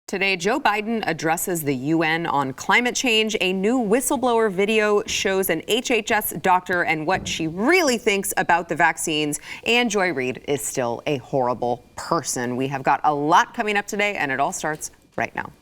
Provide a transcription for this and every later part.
Today, Joe Biden addresses the UN on climate change. A new whistleblower video shows an HHS doctor and what she really thinks about the vaccines. And Joy Reid is still a horrible person. We have got a lot coming up today, and it all starts right now.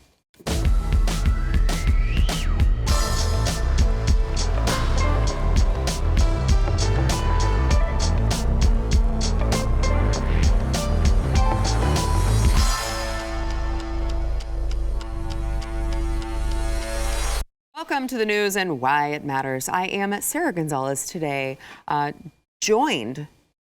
Welcome to the news and why it matters. I am Sarah Gonzalez today, joined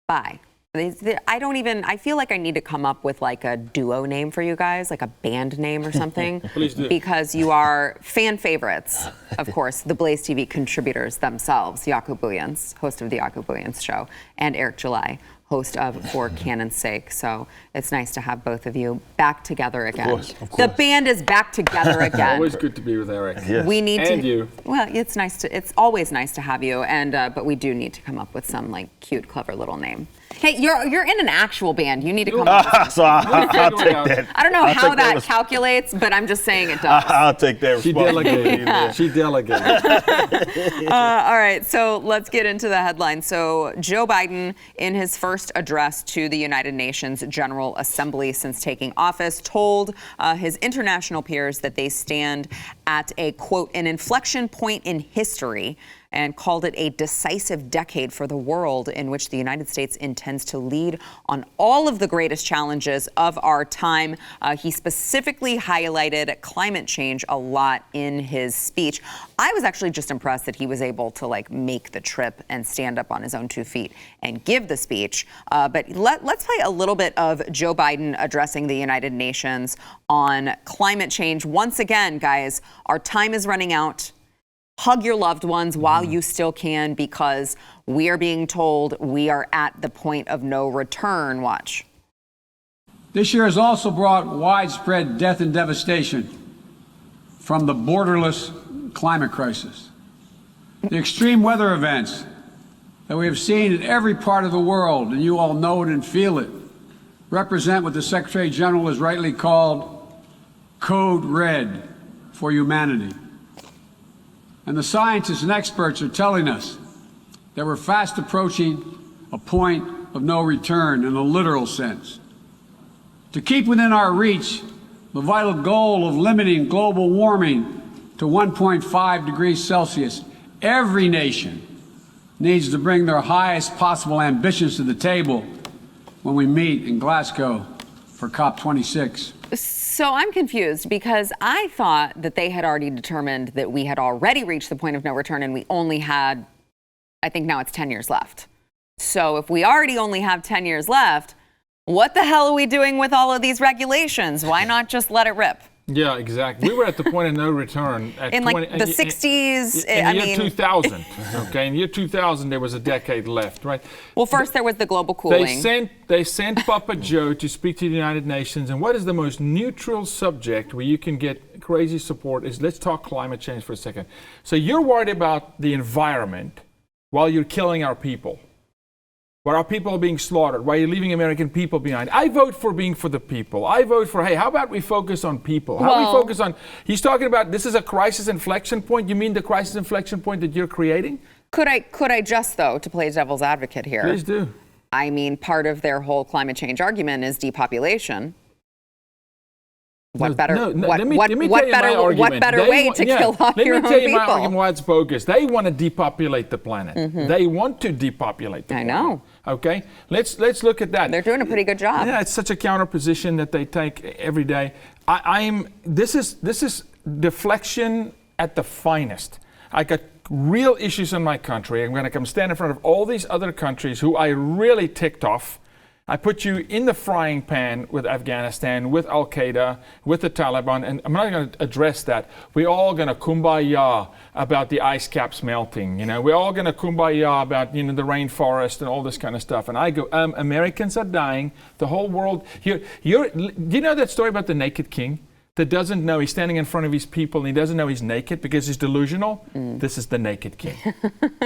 by, I feel like I need to come up with like a duo name for you guys, like a band name or something. Please do. Because you are fan favorites, of course, the BlazeTV contributors themselves, Jaco Booyens, host of the Jaco Booyens Show, and Eric July, host of For Canon's Sake. So it's nice to have both of you back together again. Of course. The band is back together again. Always good to be with Eric. Yes. We need and to. You. Well, it's always nice to have you, and but we do need to come up with some like cute, clever little name. Hey, you're in an actual band. You need to come up with So I'll take that. I don't know how that calculates, but I'm just saying it does. I'll take that She responsibility. delegated. She delegated. All right, so let's get into the headlines. So Joe Biden, in his first address to the United Nations General Assembly since taking office, told his international peers that they stand at a, quote, an inflection point in history, and called it a decisive decade for the world in which the United States intends to lead on all of the greatest challenges of our time. He specifically highlighted climate change a lot in his speech. I was actually just impressed that he was able to like make the trip and stand up on his own 2 feet and give the speech. But let's play a little bit of Joe Biden addressing the United Nations on climate change. Once again, guys, our time is running out. Hug your loved ones while you still can, because we are being told we are at the point of no return. Watch. This year has also brought widespread death and devastation from the borderless climate crisis. The extreme weather events that we have seen in every part of the world, and you all know it and feel it, represent what the Secretary General has rightly called Code Red for humanity. And the scientists and experts are telling us that we're fast approaching a point of no return in a literal sense. To keep within our reach the vital goal of limiting global warming to 1.5 degrees Celsius, every nation needs to bring their highest possible ambitions to the table when we meet in Glasgow for COP26. So I'm confused, because I thought that they had already determined that we had already reached the point of no return, and we only had, I think now it's 10 years left. So if we already only have 10 years left, what the hell are we doing with all of these regulations? Why not just let it rip? Yeah, exactly. We were at the point of no return at In like the 60s. In year 2000. Okay, in year 2000 there was a decade left, right? Well, first there was the global cooling. They sent Papa Joe to speak to the United Nations, and what is the most neutral subject where you can get crazy support is, let's talk climate change for a second. So you're worried about the environment while you're killing our people. Where our people are being slaughtered, why you're leaving American people behind. I vote for being for the people. I vote for, hey, how about we focus on people? How we focus on, he's talking about this is a crisis inflection point. You mean the crisis inflection point that you're creating? Could I just, though, to play devil's advocate here? Please do. I mean, part of their whole climate change argument is depopulation. What better way to kill off your own people? Let me tell you my argument why it's bogus. They want to depopulate the planet. They want to depopulate the planet. I know. Okay, let's look at that. They're doing a pretty good job. Yeah, it's such a counter position that they take every day. This is deflection at the finest. I got real issues in my country. I'm going to come stand in front of all these other countries who I really ticked off. I put you in the frying pan with Afghanistan, with Al Qaeda, with the Taliban, and I'm not going to address that. We're all going to kumbaya about the ice caps melting. You know, we're all going to kumbaya about the rainforest and all this kind of stuff. And I go, Americans are dying. The whole world. Do you know that story about the naked king? that doesn't know he's standing in front of his people and he doesn't know he's naked because he's delusional, this is the naked king.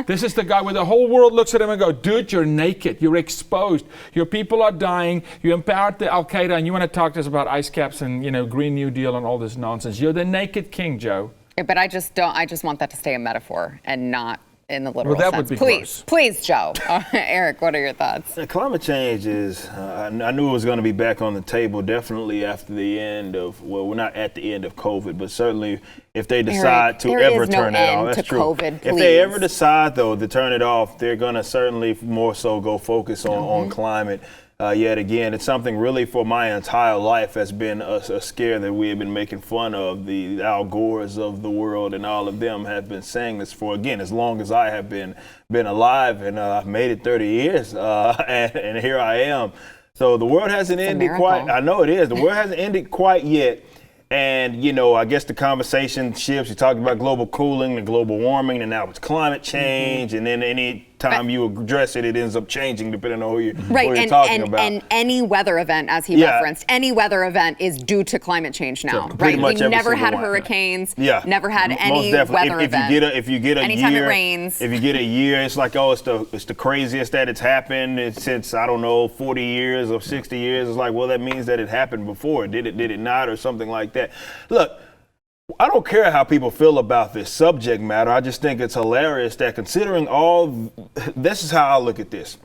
This is the guy where the whole world looks at him and go, dude, you're naked, you're exposed, your people are dying, you empowered the Al-Qaeda, and you want to talk to us about ice caps and, you know, Green New Deal and all this nonsense. You're the naked king, Joe. Yeah, but I just want that to stay a metaphor and not in the literal Well, that sense. would be gross. Please, Joe. Eric, what are your thoughts? Climate change is, I knew it was going to be back on the table definitely after the end of, well, we're not at the end of COVID, but certainly if they decide to ever turn it off. That's true. COVID, if they ever decide, though, to turn it off, they're going to certainly more so go focus on climate. Yet again, it's something really for my entire life has been a scare that we have been making fun of. The Al Gores of the world and all of them have been saying this for, again, as long as I have been alive, and I've made it 30 years, and here I am. So the world hasn't ended quite. I know it is. The world hasn't ended quite yet. And, you know, I guess the conversation shifts. You talked about global cooling and global warming, and now it's climate change. And then any time you address it, it ends up changing depending on who you're talking about. And any weather event, as he referenced, any weather event is due to climate change now, right? We never had hurricanes, never had any weather event. If you get a anytime year, it rains. If you get a year, it's like, oh, it's the craziest that it's happened since, I don't know, 40 years or 60 years. It's like, well, that means that it happened before. Did it not, or something like that? Look, I don't care how people feel about this subject matter. I just think it's hilarious that considering this is how I look at this.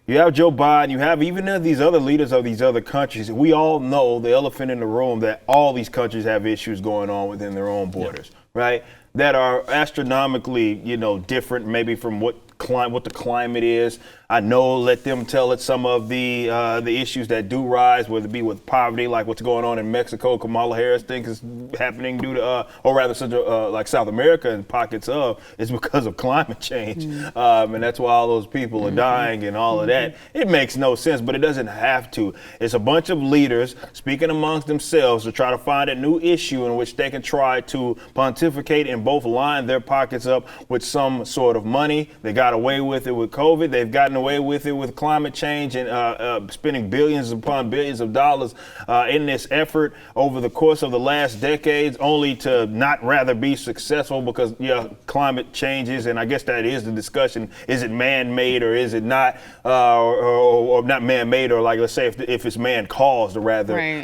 You have Joe Biden, you have even these other leaders of these other countries. We all know the elephant in the room that all these countries have issues going on within their own borders, right? That are astronomically, you know, different maybe from what the climate is. I know, let them tell it, some of the issues that do rise, whether it be with poverty, like what's going on in Mexico, Kamala Harris thinks is happening due to, or rather, like South America and pockets of, is because of climate change. And that's why all those people are dying and all of that. It makes no sense, but it doesn't have to. It's a bunch of leaders speaking amongst themselves to try to find a new issue in which they can try to pontificate and both line their pockets up with some sort of money. They got away with it with COVID. They've gotten away with it with climate change and spending billions upon billions of dollars in this effort over the course of the last decades, only to not rather be successful because climate changes, and I guess that is the discussion. Is it man-made or is it not, or not man-made, or like, let's say if it's man-caused rather,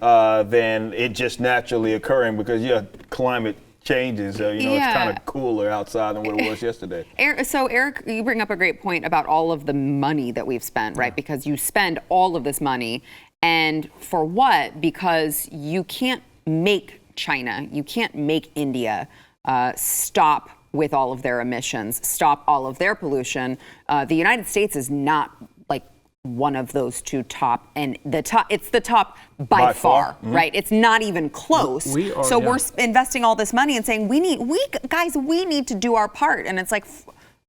than it just naturally occurring because climate changes. It's kind of cooler outside than what it was yesterday. So Eric, you bring up a great point about all of the money that we've spent, right? Because you spend all of this money, and for what? Because you can't make China, you can't make India stop with all of their emissions, stop all of their pollution. The United States is not like one of those two top, and it's the top by far, right? It's not even close. We're investing all this money and saying we need to do our part, and it's like,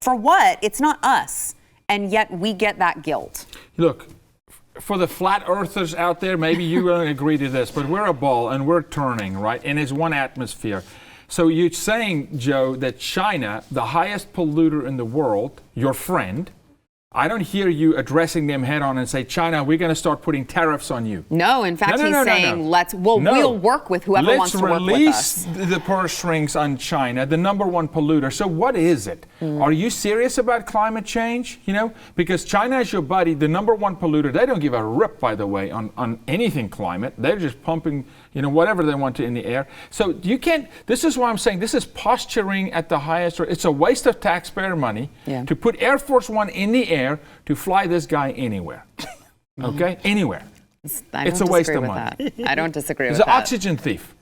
for what? It's not us, and yet we get that guilt. Look, for the flat earthers out there, maybe you won't agree to this, but we're a ball and we're turning, right? And it's one atmosphere. So you're saying, Joe, that China, the highest polluter in the world, your friend, I don't hear you addressing them head on and say, China, we're going to start putting tariffs on you. No, in fact, he's saying, we'll work with whoever wants to work with us. Let's release the purse strings on China, the number one polluter. So what is it? Are you serious about climate change? Because China is your buddy, the number one polluter. They don't give a rip, by the way, on anything climate. They're just pumping, whatever they want to in the air. So you can't, this is why I'm saying this is posturing at the highest. It's a waste of taxpayer money to put Air Force One in the air to fly this guy anywhere. Okay? Anywhere. It's a waste of money. I don't disagree with that. He's an oxygen thief.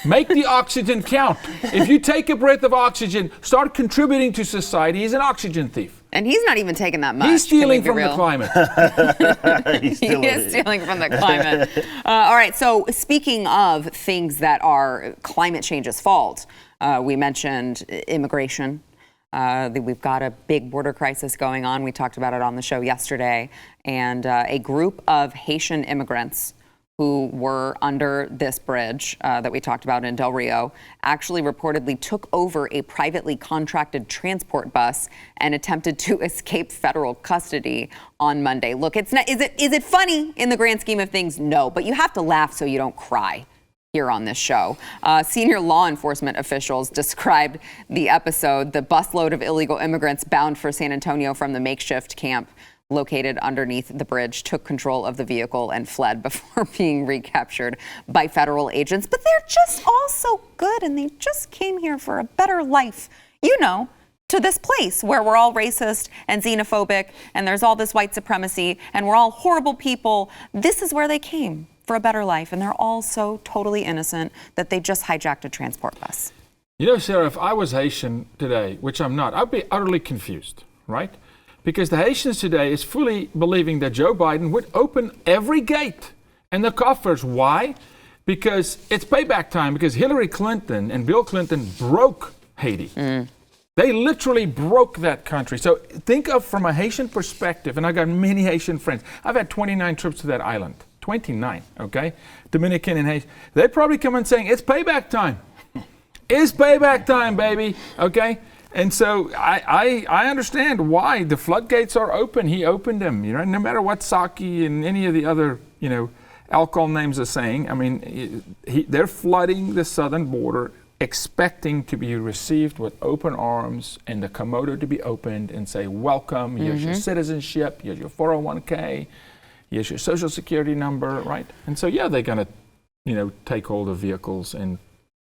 Make the oxygen count. If you take a breath of oxygen, start contributing to society, he's an oxygen thief. And he's not even taking that much. He's stealing from the climate. He is stealing from the climate. All right, so speaking of things that are climate change's fault, we mentioned immigration. We've got a big border crisis going on. We talked about it on the show yesterday. And a group of Haitian immigrants who were under this bridge that we talked about in Del Rio actually reportedly took over a privately contracted transport bus and attempted to escape federal custody on Monday. Look, it's not, is it funny in the grand scheme of things? No, but you have to laugh so you don't cry. here on this show. Senior law enforcement officials described the episode. The busload of illegal immigrants bound for San Antonio from the makeshift camp located underneath the bridge took control of the vehicle and fled before being recaptured by federal agents. But they're just all so good, and they just came here for a better life. You know, to this place where we're all racist and xenophobic, and there's all this white supremacy, and we're all horrible people. This is where they came for a better life, and they're all so totally innocent that they just hijacked a transport bus. You know, Sarah, if I was Haitian today, which I'm not, I'd be utterly confused, right? Because the Haitians today is fully believing that Joe Biden would open every gate and the coffers. Why? Because it's payback time, because Hillary Clinton and Bill Clinton broke Haiti. They literally broke that country. So think of from a Haitian perspective, and I got many Haitian friends. I've had 29 trips to that island. 29, okay? Dominican and Haiti. They probably come in saying, it's payback time. It's payback time, baby, okay? And so I understand why the floodgates are open. He opened them, you know, no matter what Psaki and any of the other, you know, alcohol names are saying. I mean, they're flooding the southern border, expecting to be received with open arms and the Komodo to be opened and say, welcome, here's your citizenship, here's your 401k, here's your social security number, right? And so, yeah, they're going to, you know, take hold of vehicles and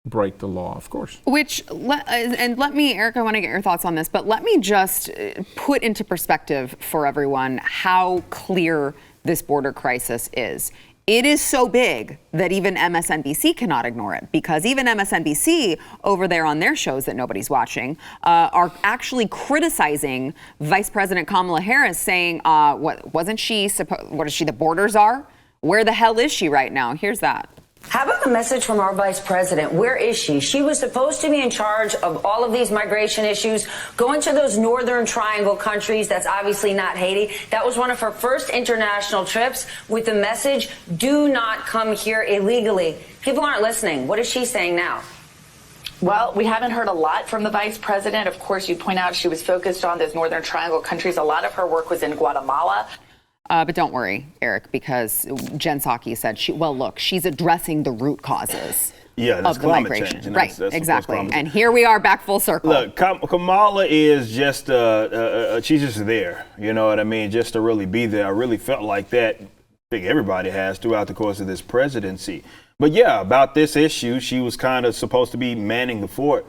break the law, of course. Let me, Eric, I want to get your thoughts on this, but let me just put into perspective for everyone how clear this border crisis is. It is so big that even MSNBC cannot ignore it, because even MSNBC over there on their shows that nobody's watching are actually criticizing Vice President Kamala Harris, saying, what is she, the borders are? Where the hell is she right now? Here's that. How about the message from our vice president? Where is she? She was supposed to be in charge of all of these migration issues, going to those northern triangle countries. That's obviously not Haiti. That was one of her first international trips with the message, do not come here illegally. People aren't listening. What is she saying now? Well, we haven't heard a lot from the vice president. Of course, you point out she was focused on those northern triangle countries. A lot of her work was in Guatemala. But don't worry, Eric, because Jen Psaki said, she's addressing the root causes of the migration. Change, right, exactly. And here we are back full circle. Look, Kamala is just, she's just there. You know what I mean? Just to really be there. I really felt like that. I think everybody has throughout the course of this presidency. But yeah, about this issue, she was kind of supposed to be manning the fort,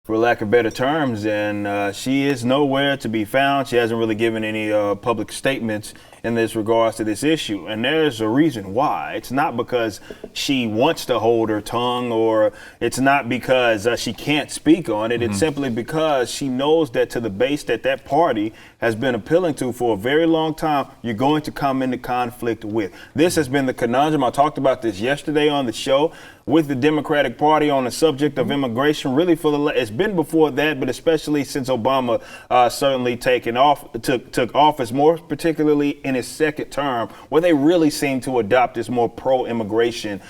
for lack of better terms, and she is nowhere to be found. She hasn't really given any public statements in this regards to this issue, and there's a reason why. It's not because she wants to hold her tongue, or it's not because she can't speak on it. It's simply because she knows that to the base that party has been appealing to for a very long time, you're going to come into conflict with. This has been the conundrum. I talked about this yesterday on the show with the Democratic Party on the subject of immigration. Really, it's been before that, but especially since Obama certainly took office, more particularly in his second term, where they really seemed to adopt this more pro-immigration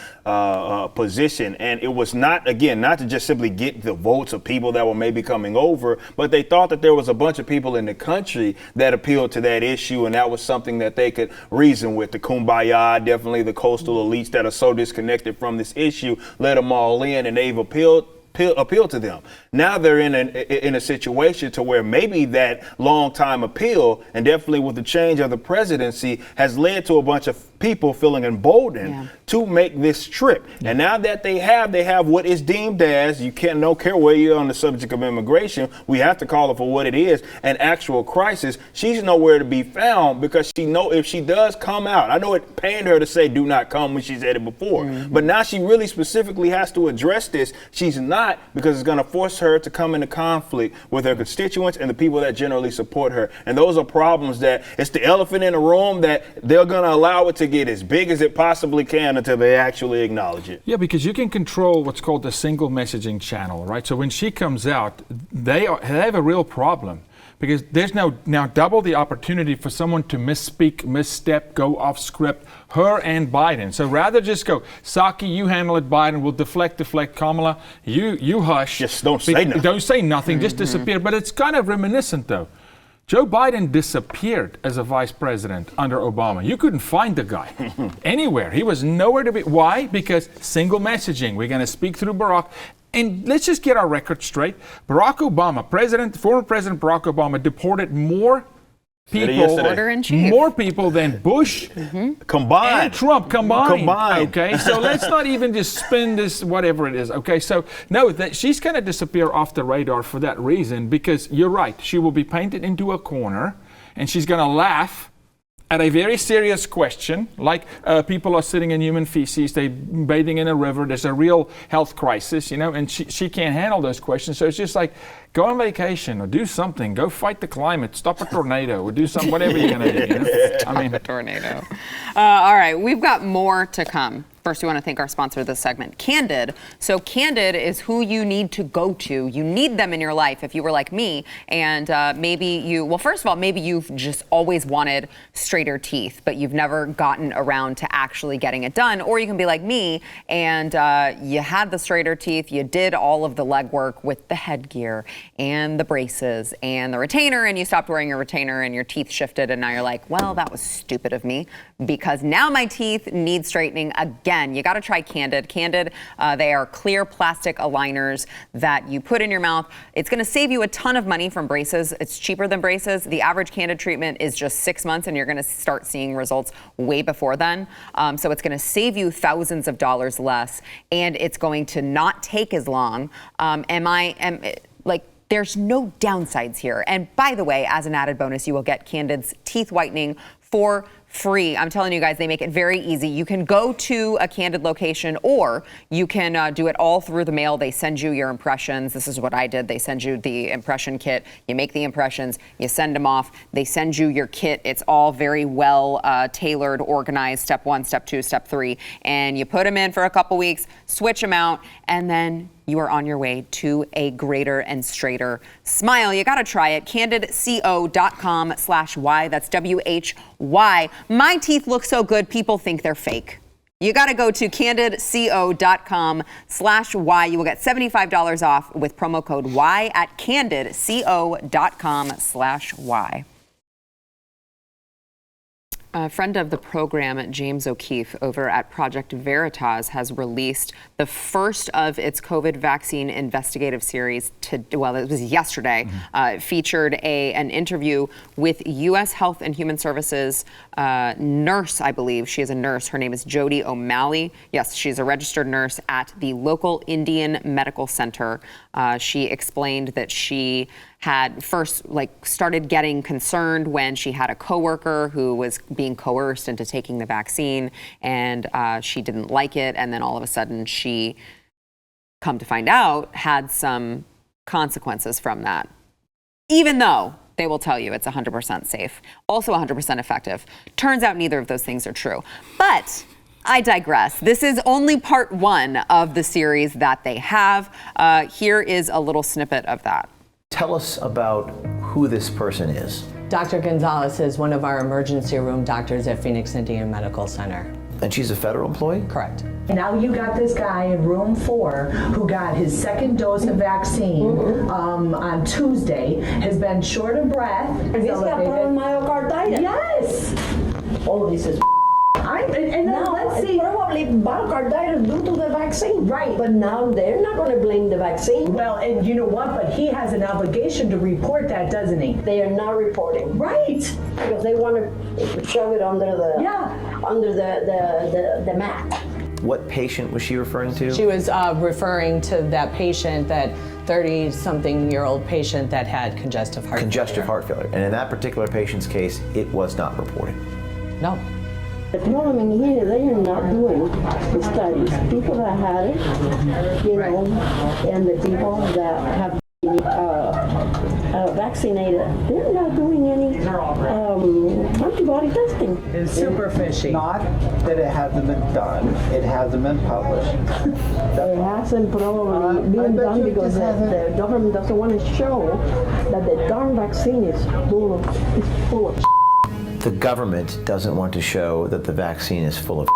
position. And it was not to just simply get the votes of people that were maybe coming over, but they thought that there was a bunch of people in the country that appealed to that issue, and that was something that they could reason with. The kumbaya, definitely the coastal elites that are so disconnected from this issue, let them all in, and they've appeal to them. Now they're in a situation to where maybe that long time appeal, and definitely with the change of the presidency, has led to a bunch of people feeling emboldened to make this trip. And now that they have what is deemed as, don't care where you're on the subject of immigration, we have to call it for what it is, an actual crisis. She's nowhere to be found, because she know if she does come out, I know it pained her to say do not come when she said it before, but now she really specifically has to address this. She's not, because it's going to force her to come into conflict with her constituents and the people that generally support her. And those are problems that it's the elephant in the room that they're going to allow it to get as big as it possibly can until they actually acknowledge it. Yeah, because you can control what's called the single messaging channel, right? So when she comes out, they have a real problem, because there's now double the opportunity for someone to misspeak, misstep, go off script, her and Biden. So rather just go, Psaki, you handle it, Biden will deflect, Kamala, you hush. Just don't say nothing. Don't say nothing, just disappear. But it's kind of reminiscent, though, Joe Biden disappeared as a vice president under Obama. You couldn't find the guy anywhere. He was nowhere to be. Why? Because single messaging. We're going to speak through Barack. And let's just get our record straight. Barack Obama, former President Barack Obama, deported more people than Bush combined and Trump combined. Okay, so let's not even just spin this whatever it is. Okay, so no, that she's going to disappear off the radar for that reason, because you're right. She will be painted into a corner, and she's going to laugh at a very serious question, like people are sitting in human feces, they're bathing in a river, there's a real health crisis, and she can't handle those questions. So it's just like, go on vacation or do something, go fight the climate, stop a tornado, or do something, whatever you're going to do. I mean, a tornado. All right, we've got more to come. First, we want to thank our sponsor of this segment, Candid. So Candid is who you need to go to. You need them in your life if you were like me, and first of all, maybe you've just always wanted straighter teeth, but you've never gotten around to actually getting it done. Or you can be like me, and you had the straighter teeth, you did all of the legwork with the headgear and the braces and the retainer, and you stopped wearing your retainer and your teeth shifted, and now you're like, well, that was stupid of me, because now my teeth need straightening again. You got to try Candid. Candid, they are clear plastic aligners that you put in your mouth. It's going to save you a ton of money from braces. It's cheaper than braces. The average Candid treatment is just 6 months, and you're going to start seeing results way before then. So it's going to save you thousands of dollars less, and it's going to not take as long. There's no downsides here. And by the way, as an added bonus, you will get Candid's teeth whitening for free. I'm telling you guys, they make it very easy. You can go to a Candid location, or you can do it all through the mail. They send you your impressions. This is what I did. They send you the impression kit. You make the impressions. You send them off. They send you your kit. It's all very well tailored, organized, step 1, step 2, step 3. And you put them in for a couple weeks, switch them out, and then you are on your way to a greater and straighter smile. You got to try it. CandidCo.com/Y. That's WHY. My teeth look so good, people think they're fake. You got to go to CandidCo.com/Y. You will get $75 off with promo code Y at CandidCo.com/Y. A friend of the program, James O'Keefe, over at Project Veritas, has released the first of its COVID vaccine investigative series. It was yesterday. It featured an interview with U.S. Health and Human Services nurse, I believe. She is a nurse. Her name is Jody O'Malley. Yes, she's a registered nurse at the local Indian Medical Center. She explained that she had first started getting concerned when she had a coworker who was being coerced into taking the vaccine, and she didn't like it, and then all of a sudden she, come to find out, had some consequences from that, even though they will tell you it's 100% safe, also 100% effective. Turns out neither of those things are true. But I digress. This is only part 1 of the series that they have. Here is a little snippet of that. Tell us about who this person is. Dr. Gonzalez is one of our emergency room doctors at Phoenix Indian Medical Center. And she's a federal employee? Correct. Now you got this guy in room 4 who got his 2nd dose of vaccine on Tuesday, has been short of breath. He's got myocarditis. Yes. All this is let's see. Probably myocarditis due to the vaccine. Right. But now they're not going to blame the vaccine. Well, and you know what? But he has an obligation to report that, doesn't he? They are not reporting. Right. Because they want to shove it under the the mat. What patient was she referring to? She was referring to that patient, that 30-something-year-old patient that had congestive heart failure. Congestive heart failure. And in that particular patient's case, it was not reported. No. The problem in here, they are not doing the studies. People that had it, and the people that have been vaccinated, they're not doing any antibody testing. It's super fishy. Not that it hasn't been done, it hasn't been published. It hasn't probably been done because the government doesn't want to show that the darn vaccine is full of The government doesn't want to show that the vaccine is full of.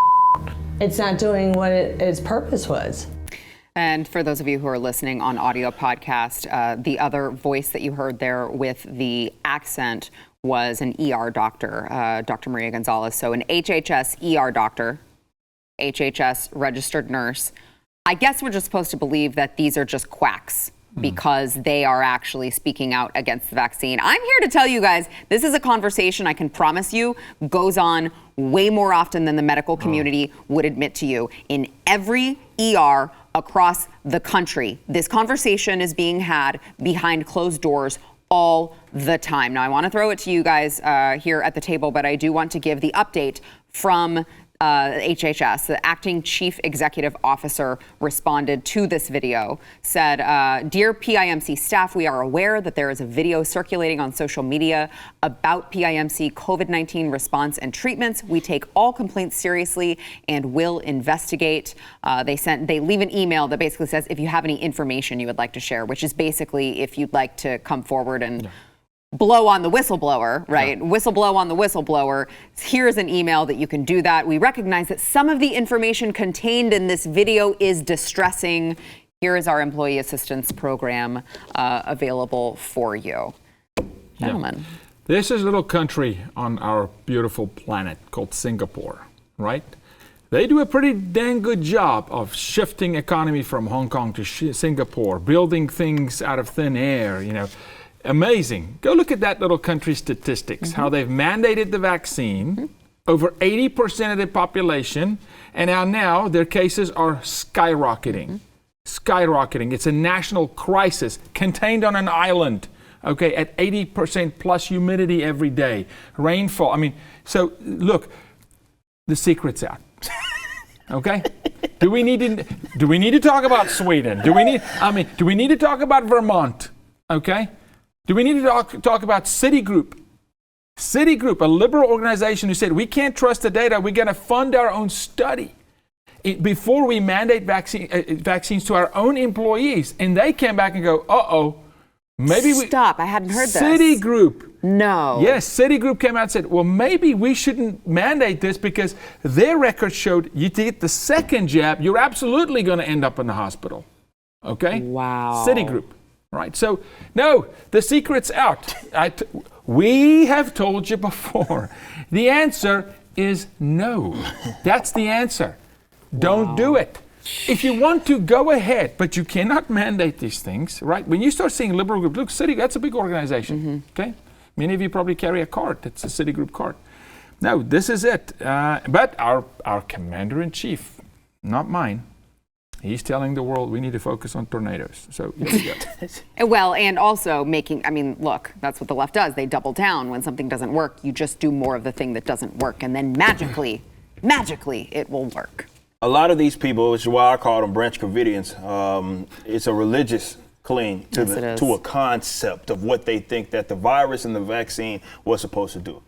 It's not doing what its purpose was. And for those of you who are listening on audio podcast, the other voice that you heard there with the accent was an ER doctor, Dr. Maria Gonzalez. So an HHS ER doctor, HHS registered nurse. I guess we're just supposed to believe that these are just quacks because they are actually speaking out against the vaccine. I'm here to tell you guys, this is a conversation I can promise you goes on way more often than the medical community would admit to you. In every ER across the country, this conversation is being had behind closed doors all the time. Now, I want to throw it to you guys here at the table, but I do want to give the update from HHS. The acting chief executive officer responded to this video, said, "Dear PIMC staff, we are aware that there is a video circulating on social media about PIMC COVID-19 response and treatments. We take all complaints seriously and will investigate." They leave an email that basically says, if you have any information you would like to share, which is basically if you'd like to come forward and blow on the whistleblower, right? Yeah. Whistleblow on the whistleblower. Here's an email that you can do that. We recognize that some of the information contained in this video is distressing. Here is our employee assistance program available for you. Gentlemen. Yeah. This is a little country on our beautiful planet called Singapore, right? They do a pretty dang good job of shifting economy from Hong Kong to Singapore, building things out of thin air, you know. Amazing. Go look at that little country statistics, how they've mandated the vaccine, over 80% of the population, and now their cases are skyrocketing. Skyrocketing. It's a national crisis contained on an island, okay, at 80% plus humidity every day, rainfall. I mean, so look, the secret's out. Okay? Do we need to talk about Sweden? Do we need to talk about Vermont? Okay? Do we need to talk about Citigroup? Citigroup, a liberal organization who said, we can't trust the data, we're going to fund our own study before we mandate vaccines to our own employees. And they came back and go, maybe we... Stop, I hadn't heard this. Citigroup. No. Yes, Citigroup came out and said, well, maybe we shouldn't mandate this because their record showed you to get the second jab, you're absolutely going to end up in the hospital. Okay? Wow. Citigroup. Right, so no, the secret's out. We have told you before. The answer is no. That's the answer. Don't do it. If you want to, go ahead, but you cannot mandate these things, right? When you start seeing liberal groups, look, Citigroup, that's a big organization, okay? Many of you probably carry a card. That's a Citigroup card. No, this is it. But our commander-in-chief, not mine, he's telling the world we need to focus on tornadoes. So here we go. Well, and also look, that's what the left does. They double down. When something doesn't work, you just do more of the thing that doesn't work. And then magically, it will work. A lot of these people, which is why I call them Branch Covidians, it's a religious cling to a concept of what they think that the virus and the vaccine was supposed to do.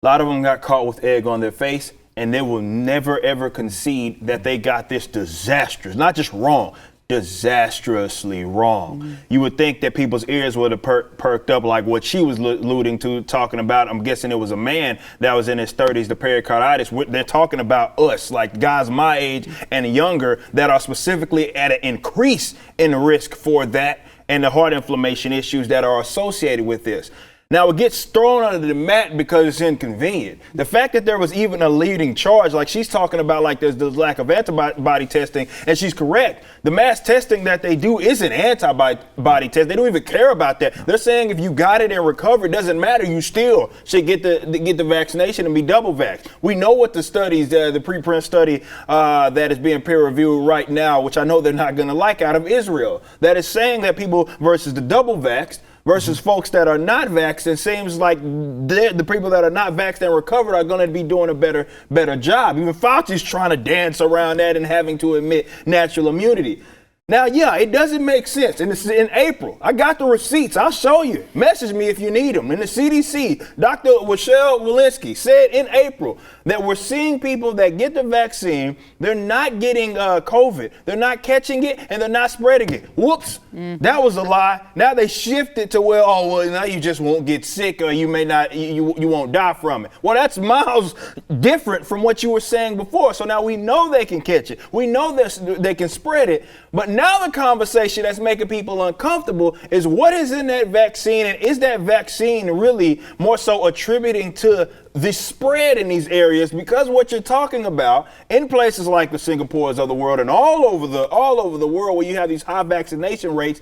A lot of them got caught with egg on their face, and they will never, ever concede that they got this disastrous, not just wrong, disastrously wrong. You would think that people's ears would have perked up like what she was alluding to, talking about, I'm guessing it was a man that was in his 30s, the pericarditis. They're talking about us, like guys my age and younger that are specifically at an increase in risk for that and the heart inflammation issues that are associated with this. Now, it gets thrown under the mat because it's inconvenient. The fact that there was even a leading charge, like she's talking about, like there's the lack of antibody testing, and she's correct. The mass testing that they do isn't antibody test. They don't even care about that. They're saying if you got it and recovered, it doesn't matter. You still should get the vaccination and be double vaxxed. We know what the studies, the preprint study that is being peer reviewed right now, which I know they're not going to like, out of Israel, that is saying that people versus the double vaxxed versus folks that are not vaxxed, it seems like the people that are not vaxxed and recovered are going to be doing a better job. Even Fauci's trying to dance around that and having to admit natural immunity. Now, yeah, it doesn't make sense. And it's in April. I got the receipts. I'll show you. Message me if you need them. In the CDC, Dr. Rochelle Walensky said in April that we're seeing people that get the vaccine, they're not getting COVID. They're not catching it, and they're not spreading it. Whoops. That was a lie. Now they shifted to, well, now you just won't get sick, or you may not, you won't die from it. Well, that's miles different from what you were saying before. So now we know they can catch it. We know they can spread it. But now the conversation that's making people uncomfortable is what is in that vaccine, and is that vaccine really more so attributing to the spread in these areas? Because what you're talking about in places like the Singapores of the world and all over the world where you have these high vaccination rates,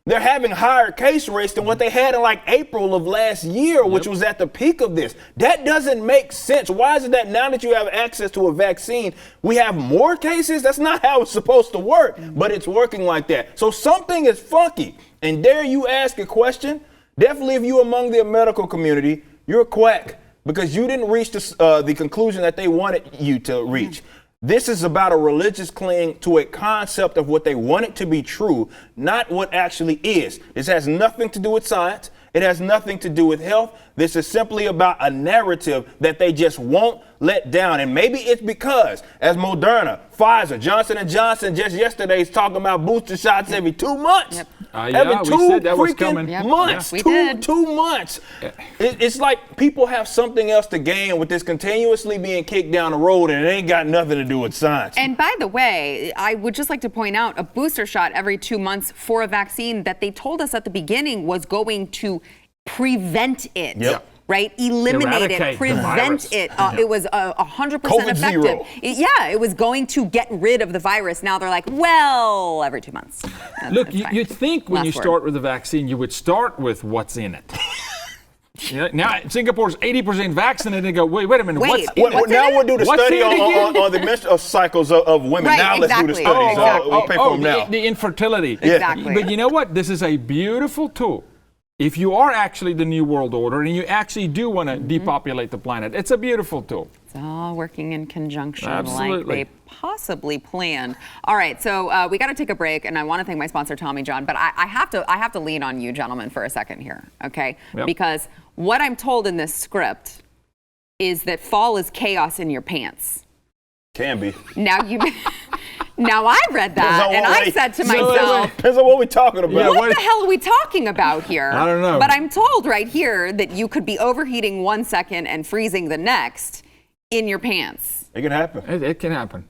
they're having higher case rates than what they had in like April of last year, which was at the peak of this. That doesn't make sense. Why is it that now that you have access to a vaccine, we have more cases? That's not how it's supposed to work, but it's working like that. So something is funky. And dare you ask a question? Definitely if you're among the medical community, you're a quack because you didn't reach the conclusion that they wanted you to reach. This is about a religious cling to a concept of what they want it to be true, not what actually is. This has nothing to do with science. It has nothing to do with health. This is simply about a narrative that they just won't let down. And maybe it's because, as Moderna, Pfizer, Johnson & Johnson just yesterday is talking about booster shots every 2 months. Every we two said that was freaking coming. months. We did. 2 months. It's like people have something else to gain with this continuously being kicked down the road, and it ain't got nothing to do with science. And by the way, I would just like to point out a booster shot every 2 months for a vaccine that they told us at the beginning was going to prevent it. Yep. Right? Eliminate Eradicate it, the prevent virus. it. It was 100% COVID effective. zero. It was going to get rid of the virus. Now they're like, well, every 2 months. Look, That's fine. you'd think when Last you word. start with the vaccine, you would start with what's in it. Now Singapore's 80% vaccinated. They go, wait a minute, Wait, what's it- in it? Now we'll do the What's study in it again? on the menstrual cycles of women. Right, now let's do the exactly. study. Exactly. We'll pay for them now. The infertility. Exactly. But you know what? This is a beautiful tool. If you are actually the New World Order and you actually do want to depopulate the planet, it's a beautiful tool. It's all working in conjunction Absolutely. like they possibly planned. All right, so we got to take a break, and I want to thank my sponsor, Tommy John, but I have to lean on you gentlemen for a second here, okay? Yep. Because what I'm told in this script is that fall is chaos in your pants. Can be. Now I read that, and I said to myself, depends on what we're talking about. Yeah, what the hell are we talking about here? I don't know. But I'm told right here that you could be overheating 1 second and freezing the next in your pants It can happen. It can happen.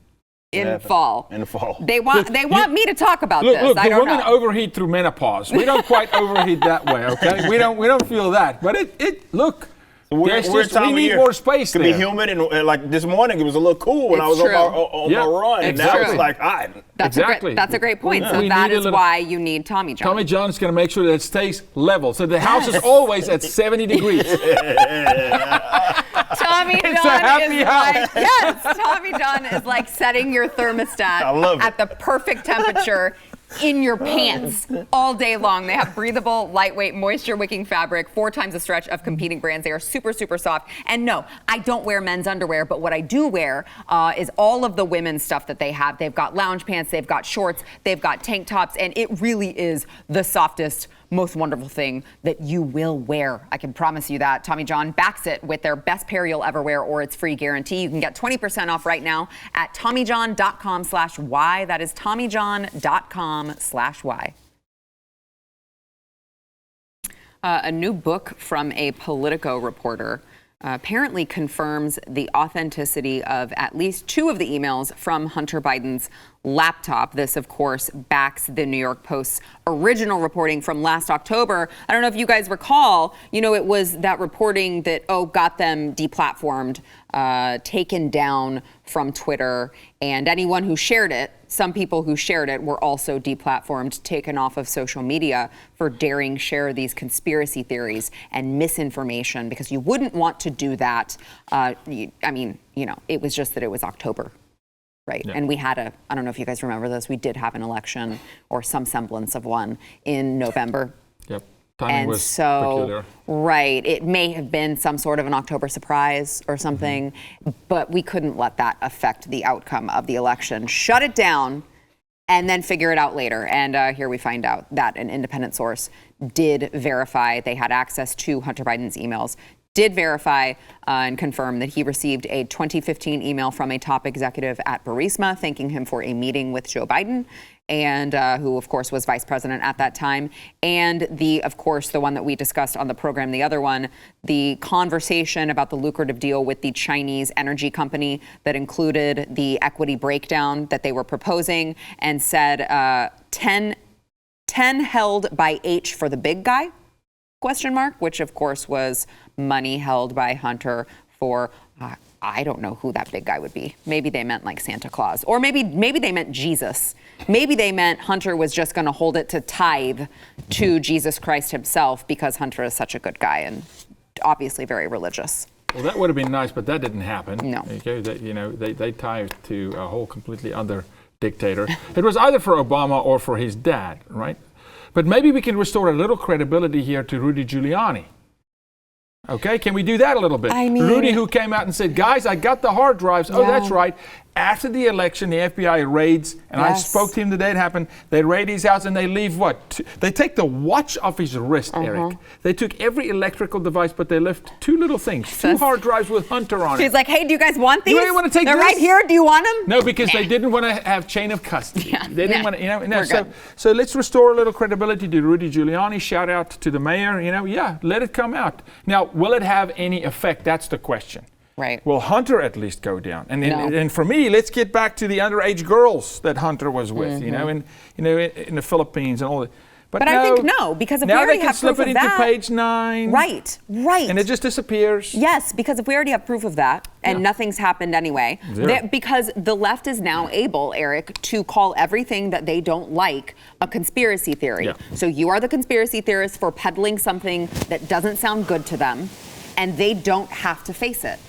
in fall. In the fall. They want me to talk about Look, this. I the don't women know. overheat through menopause. We don't quite overheat that way, okay? We don't feel that. But look. We're we need more space It could there. be humid, and like this morning it was a little cool when I was It's on my run, and now it's exactly. like, That's a great point. Yeah. So We that need a is little- why you need Tommy John. Tommy John is going to make sure that it stays level. So the house is always at 70 degrees. Tommy It's a John happy is house. like, yes, Tommy John is like setting your thermostat I love it. at the perfect temperature in your pants all day long. They have breathable, lightweight, moisture-wicking fabric, 4 times the stretch of competing brands. They are super, super soft. And no, I don't wear men's underwear, but what I do wear is all of the women's stuff that they have. They've got lounge pants, they've got shorts, they've got tank tops, and it really is the softest, most wonderful thing that you will wear. I can promise you that. Tommy John backs it with their best pair you'll ever wear or its free guarantee. You can get 20% off right now at TommyJohn.com/Y. That is TommyJohn.com/Y. A new book from a Politico reporter apparently confirms the authenticity of at least 2 of the emails from Hunter Biden's laptop. This, of course, backs the New York Post's original reporting from last October. I don't know if you guys recall, it was that reporting that, got them deplatformed, taken down from Twitter, and anyone who shared it, some people who shared it were also deplatformed, taken off of social media for daring share these conspiracy theories and misinformation, because you wouldn't want to do that. It was just that it was October. Right. Yeah. And we had I don't know if you guys remember this, we did have an election or some semblance of one in November. Yep. Timing was so, peculiar. right, it may have been some sort of an October surprise or something, but we couldn't let that affect the outcome of the election. Shut it down. and then figure it out later. And here we find out that an independent source did verify they had access to Hunter Biden's emails, did verify and confirm that he received a 2015 email from a top executive at Burisma thanking him for a meeting with Joe Biden, and who, of course, was vice president at that time. And of course, the one that we discussed on the program, the other one, the conversation about the lucrative deal with the Chinese energy company that included the equity breakdown that they were proposing, and said 10 held by H for the big guy, ? Which, of course, was money held by Hunter for, I don't know who that big guy would be. Maybe they meant like Santa Claus, or maybe they meant Jesus. Maybe they meant Hunter was just going to hold it to tithe to Jesus Christ himself, because Hunter is such a good guy and obviously very religious. Well, that would have been nice, but that didn't happen. No. Okay, they tithed to a whole completely other dictator. It was either for Obama or for his dad, right? But maybe we can restore a little credibility here to Rudy Giuliani. Okay, can we do that a little bit? I mean, Rudy, who came out and said, guys, I got the hard drives. Oh, that's right. After the election, the FBI raids, and I spoke to him the day it happened, they raid his house and they leave what? They take the watch off his wrist, Eric. They took every electrical device, but they left two little things, two hard drives with Hunter on it. She's like, hey, do you guys want these? You really want to take They're this? right here. Do you want them? No, because they didn't want to have chain of custody. They didn't want to, We're so let's restore a little credibility to Rudy Giuliani. Shout out to the mayor, let it come out. Now, will it have any effect? That's the question. Right. Will Hunter at least go down? And for me, let's get back to the underage girls that Hunter was with, in the Philippines and all that. But I think no, because if we now already they can have slip proof it of into that, page 9. Right. And it just disappears. Yes, because if we already have proof of that and nothing's happened anyway, because the left is now able, Eric, to call everything that they don't like a conspiracy theory. Yeah. So you are the conspiracy theorist for peddling something that doesn't sound good to them, and they don't have to face it.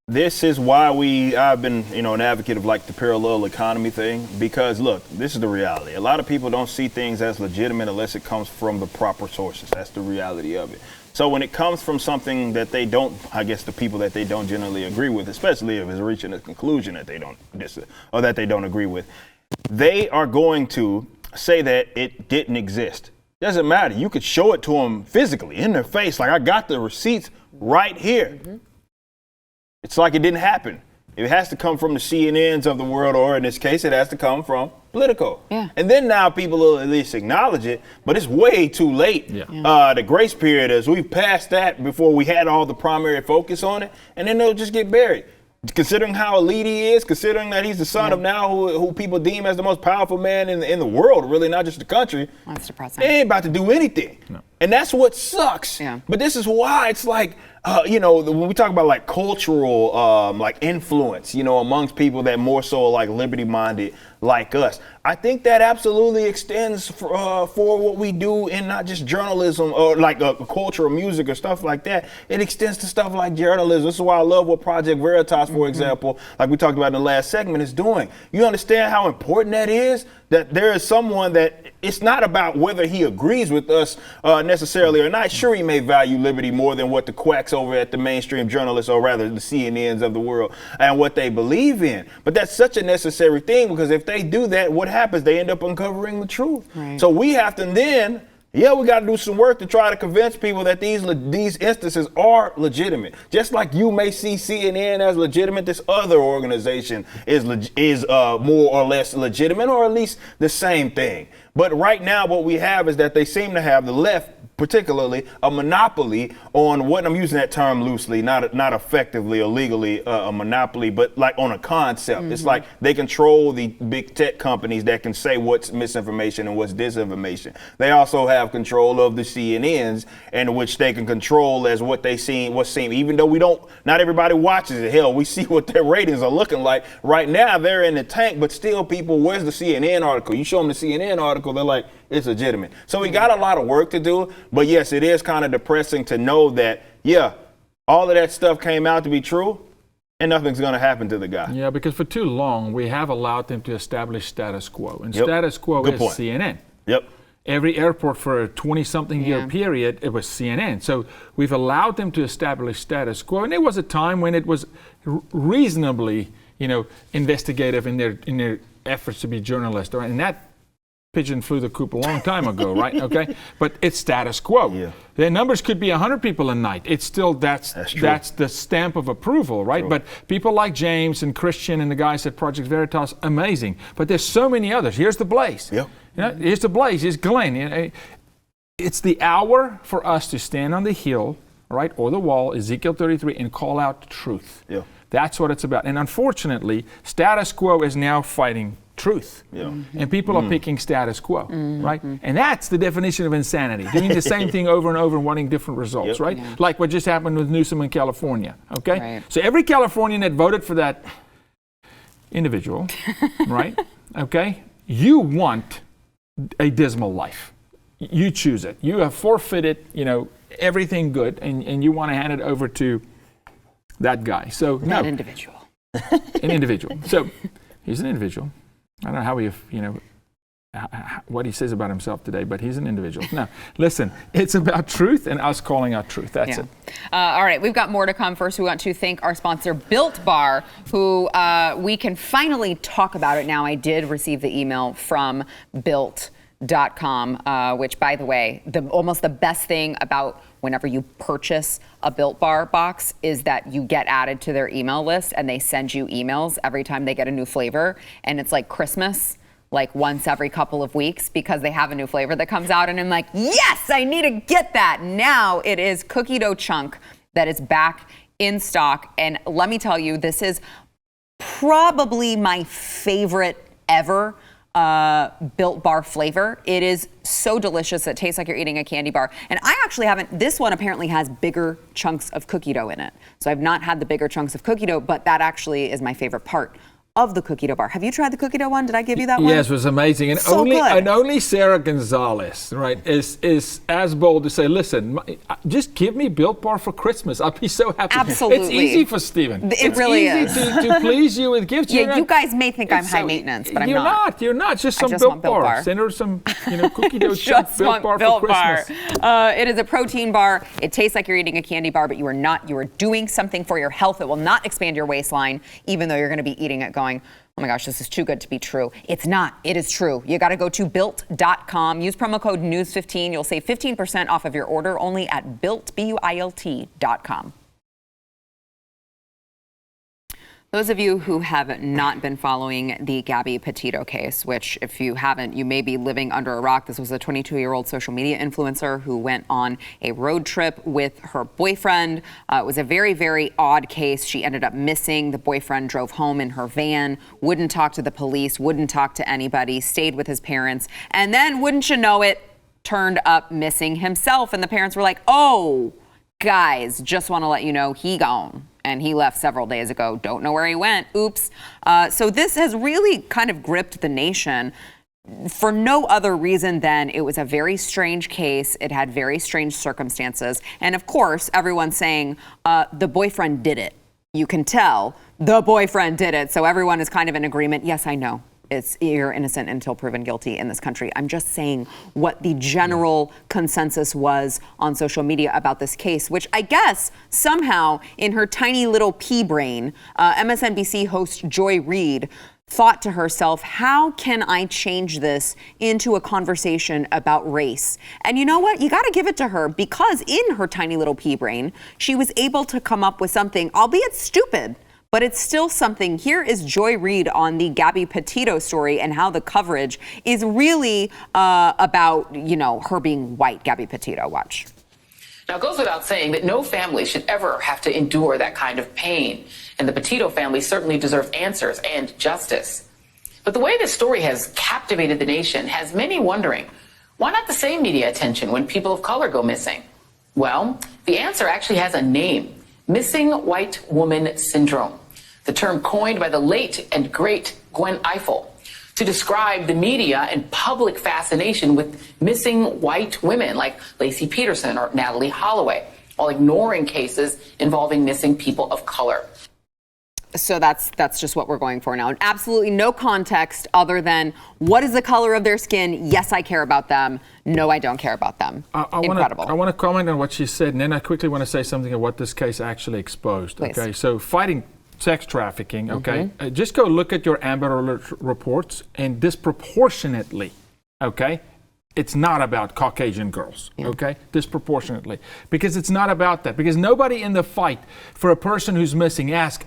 This is why I've been, an advocate of like the parallel economy thing, because look, this is the reality. A lot of people don't see things as legitimate unless it comes from the proper sources. That's the reality of it. So when it comes from something that they don't, I guess the people that they don't generally agree with, especially if it's reaching a conclusion that they don't agree with, they are going to say that it didn't exist. Doesn't matter. You could show it to them physically in their face. Like, I got the receipts right here. It's like it didn't happen. It has to come from the CNNs of the world, or in this case, it has to come from Politico. Yeah. And then now people will at least acknowledge it, but it's way too late. The grace period is we've passed that before we had all the primary focus on it, and then they'll just get buried. Considering how elite he is, considering that he's the son of now who people deem as the most powerful man in the world, really, not just the country. That's depressing. They ain't about to do anything. No. And that's what sucks. Yeah. But this is why it's like, when we talk about like cultural like influence, amongst people that more so like liberty minded like us, I think that absolutely extends for what we do in not just journalism or like cultural music or stuff like that. It extends to stuff like journalism. This is why I love what Project Veritas, for example, like we talked about in the last segment, is doing. You understand how important that is? That there is someone that it's not about whether he agrees with us necessarily or not. Sure, he may value liberty more than what the quacks over at the mainstream journalists, or rather the CNNs of the world, and what they believe in. But that's such a necessary thing, because if they do that, what happens? They end up uncovering the truth. Right. So we have to then, we got to do some work to try to convince people that these instances are legitimate. Just like you may see CNN as legitimate, this other organization is more or less legitimate, or at least the same thing. But right now what we have is that they seem to have, the left particularly, a monopoly on what, I'm using that term loosely, not effectively or legally a monopoly, but like on a concept. It's like they control the big tech companies that can say what's misinformation and what's disinformation. They also have control of the CNNs, in which they can control as what they seem, even though not everybody watches it. Hell, we see what their ratings are looking like. Right now, they're in the tank, but still people, where's the CNN article? You show them the CNN article, they're like, it's legitimate. So we got a lot of work to do, but yes, it is kind of depressing to know that, all of that stuff came out to be true, and nothing's going to happen to the guy. Yeah, because for too long, we have allowed them to establish status quo. And status quo is CNN. Yep. Every airport for a 20-something year period, it was CNN. So we've allowed them to establish status quo. And there was a time when it was reasonably, investigative in their efforts to be journalists, right? And that pigeon flew the coop a long time ago, right? Okay, but it's status quo. Yeah. The numbers could be 100 people a night. It's still that's the stamp of approval, right? True. But people like James and Christian and the guys at Project Veritas, amazing. But there's so many others. Here's the Blaze. Yep. You know, here's the Blaze. Here's Glenn. You know, it's the hour for us to stand on the hill, right, or the wall, Ezekiel 33, and call out truth. Yeah. That's what it's about. And unfortunately, status quo is now fighting truth. Yeah. And people are picking status quo, right? And that's the definition of insanity. Doing the same thing over and over and wanting different results, right? Yeah. Like what just happened with Newsom in California, okay? Right. So every Californian that voted for that individual, right? Okay? You want a dismal life. You choose it. You have forfeited, everything good, and you want to hand it over to that guy. So That individual. an individual. So he's an individual. I don't know how what he says about himself today, but he's an individual. No, listen, it's about truth and us calling out truth. That's it. All right, we've got more to come. First, we want to thank our sponsor, Built Bar, who we can finally talk about it now. I did receive the email from Built.com, which, by the way, almost the best thing about whenever you purchase a Built Bar box is that you get added to their email list and they send you emails every time they get a new flavor. And it's like Christmas, like once every couple of weeks, because they have a new flavor that comes out. And I'm like, yes, I need to get that. Now it is cookie dough chunk that is back in stock. And let me tell you, this is probably my favorite ever Built Bar flavor. It is so delicious. It tastes like you're eating a candy bar. And I actually haven't, this one apparently has bigger chunks of cookie dough in it. So I've not had the bigger chunks of cookie dough, but that actually is my favorite part of the cookie dough bar. Have you tried the cookie dough one? Did I give you that one? Yes, it was amazing. And So good. only Sarah Gonzalez, right, is as bold to say, listen, just give me Built Bar for Christmas. I'll be so happy. Absolutely. It's easy for Steven. It really is. is. To please you with gifts. Yeah, you guys may think I'm high maintenance, but I'm you're not. You're not. Just I some just Built want Built Bar. Bar. Send her some, cookie dough chunk Just Built want Bar Built for Christmas. Bar. It is a protein bar. It tastes like you're eating a candy bar, but you are not. You are doing something for your health. It will not expand your waistline, even though you're going to be eating it going, oh my gosh, this is too good to be true. It's not. It is true. You got to go to Built.com. Use promo code NEWS15. You'll save 15% off of your order only at BuiltBuilt.com. Those of you who have not been following the Gabby Petito case, which if you haven't, you may be living under a rock. This was a 22-year-old social media influencer who went on a road trip with her boyfriend. It was a very, very odd case. She ended up missing. The boyfriend drove home in her van, wouldn't talk to the police, wouldn't talk to anybody, stayed with his parents, and then, wouldn't you know it, turned up missing himself. And the parents were like, oh, guys, just want to let you know he gone. And he left several days ago. Don't know where he went. Oops. So this has really kind of gripped the nation for no other reason than it was a very strange case. It had very strange circumstances. And of course, everyone's saying the boyfriend did it. You can tell the boyfriend did it. So everyone is kind of in agreement. Yes, I know. You're innocent until proven guilty in this country. I'm just saying what the general consensus was on social media about this case, which I guess somehow in her tiny little pea brain, MSNBC host Joy Reid thought to herself, how can I change this into a conversation about race? And you know what? You got to give it to her, because in her tiny little pea brain, she was able to come up with something, albeit stupid, but it's still something. Here is Joy Reid on the Gabby Petito story and how the coverage is really about, her being white. Gabby Petito, watch. Now, it goes without saying that no family should ever have to endure that kind of pain. And the Petito family certainly deserve answers and justice. But the way this story has captivated the nation has many wondering, why not the same media attention when people of color go missing? Well, the answer actually has a name: missing white woman syndrome, the term coined by the late and great Gwen Ifill to describe the media and public fascination with missing white women like Lacey Peterson or Natalie Holloway, while ignoring cases involving missing people of color. So that's just what we're going for now. And absolutely no context other than what is the color of their skin? Yes, I care about them. No, I don't care about them. Incredible. I want to comment on what she said, and then I quickly want to say something of what this case actually exposed. Please. Okay, so fighting sex trafficking, okay? Just go look at your Amber Alert reports, and disproportionately, okay, it's not about Caucasian girls, okay? Disproportionately. Because it's not about that. Because nobody in the fight for a person who's missing asks,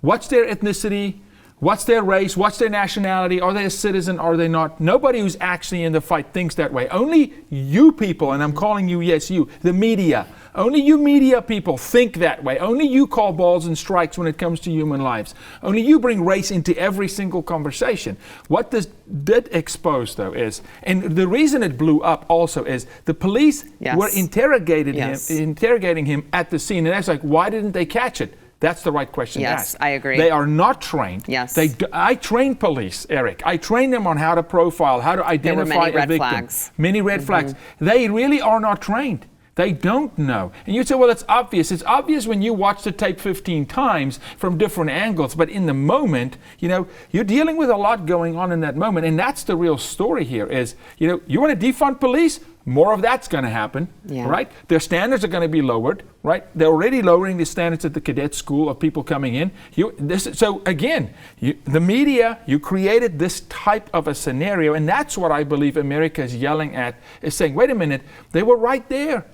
what's their ethnicity? What's their race? What's their nationality? Are they a citizen? Are they not? Nobody who's actually in the fight thinks that way. Only you people, and I'm calling you, yes, you, the media. Only you media people think that way. Only you call balls and strikes when it comes to human lives. Only you bring race into every single conversation. What this did expose, though, is, and the reason it blew up also is the police were interrogating him at the scene. And that's like, why didn't they catch it? That's the right question to ask. Yes, I agree. They are not trained. Yes. I train police, Eric. I train them on how to profile, how to identify a victim. Flags. Many red flags. They really are not trained. They don't know. And you say, well, it's obvious. It's obvious when you watch the tape 15 times from different angles. But in the moment, you're dealing with a lot going on in that moment. And that's the real story here is, you want to defund police? More of that's going to happen, right? Their standards are going to be lowered, right? They're already lowering the standards at the cadet school of people coming in. The media, you created this type of a scenario. And that's what I believe America is yelling at, is saying, wait a minute, they were right there.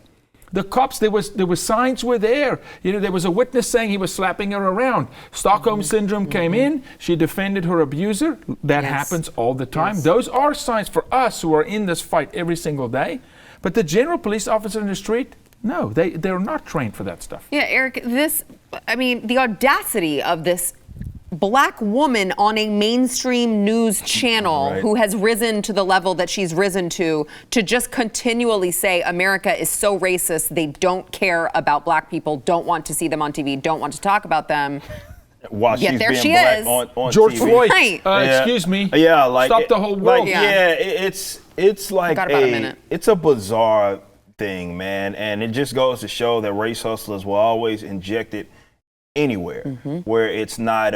The cops, there was signs were there. There was a witness saying he was slapping her around. Stockholm Syndrome came in. She defended her abuser. That happens all the time. Those are signs for us who are in this fight every single day. But the general police officer in the street, no, they're not trained for that stuff. Yeah, Eric, the audacity of this Black woman on a mainstream news channel who has risen to the level that she's risen to just continually say America is so racist, they don't care about Black people, don't want to see them on TV, don't want to talk about them. While Yet she's there being she black is. on George TV. Floyd, Right. excuse me, like stop the whole world. It's like Got about a minute. It's a bizarre thing, man, and it just goes to show that race hustlers will always inject it anywhere where it's not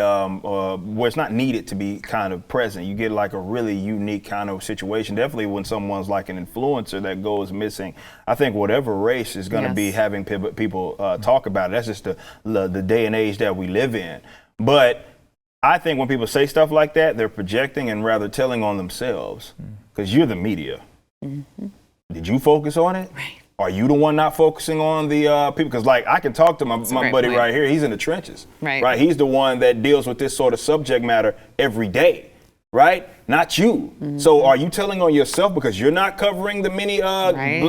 needed to be kind of present. You get like a really unique kind of situation. Definitely when someone's like an influencer that goes missing. I think whatever race is going to be having people talk about it. That's just the day and age that we live in. But I think when people say stuff like that, they're projecting and rather telling on themselves because you're the media. Did you focus on it? Right. Are you the one not focusing on the people? Because like I can talk to my buddy right here. He's in the trenches. Right. He's the one that deals with this sort of subject matter every day. Right? Not you. So are you telling on yourself because you're not covering the many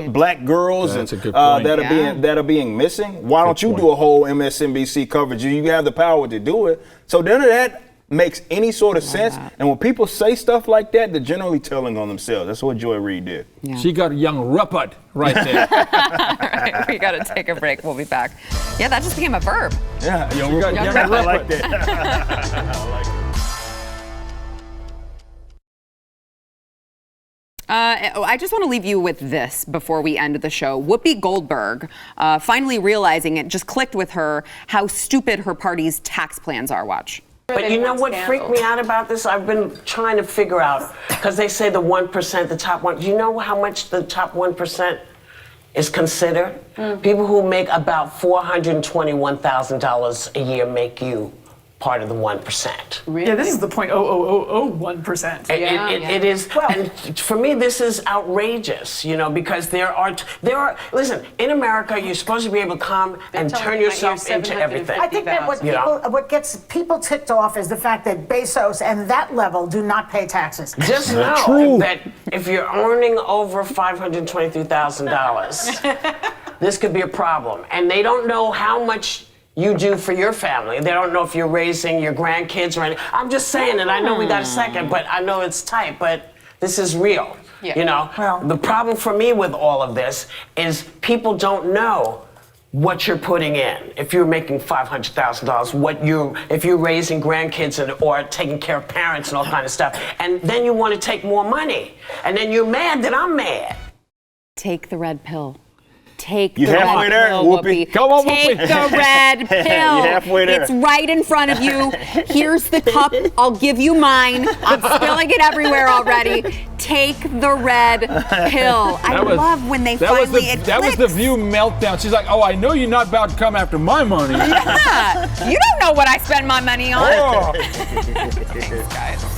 black girls that are being missing? Why don't you do a whole MSNBC coverage? You have the power to do it. So none of that makes any sort of sense. And when people say stuff like that, they're generally telling on themselves. That's what Joy Reid did. Yeah. She got a young rupud right there. All right, we got to take a break. We'll be back. Yeah, that just became a verb. Yeah, young rupud. I like that. I like it. I just want to leave you with this before we end the show. Whoopi Goldberg finally realizing it just clicked with her how stupid her party's tax plans are. Watch. But you know what freaked me out about this? I've been trying to figure out, because they say the 1%, the top 1%. Do you know how much the top 1% is considered? People who make about $421,000 a year make you part of the 1%. Really? Yeah, this is the 0.00001%. It is, and for me, this is outrageous, because there are, listen, in America, you're supposed to be able to come and turn yourself into everything. I think that what gets people ticked off is the fact that Bezos and that level do not pay taxes. Just know that if you're earning over $523,000, this could be a problem. And they don't know how much you do for your family. They don't know if you're raising your grandkids or anything. I'm just saying it. I know we got a second, but I know it's tight, but this is real. Yeah. The problem for me with all of this is people don't know what you're putting in. If you're making $500,000, if you're raising grandkids or taking care of parents and all kind of stuff, and then you want to take more money, and then you're mad that I'm mad. Take the red pill. Take the red pill, Whoopi. Come on, Take the red pill. You're halfway there. It's right in front of you. Here's the cup. I'll give you mine. I'm spilling it everywhere already. take the red pill. I love when they finally it That was the View meltdown. She's like, oh, I know you're not about to come after my money. Yeah, you don't know what I spend my money on. Oh. Thanks, guys.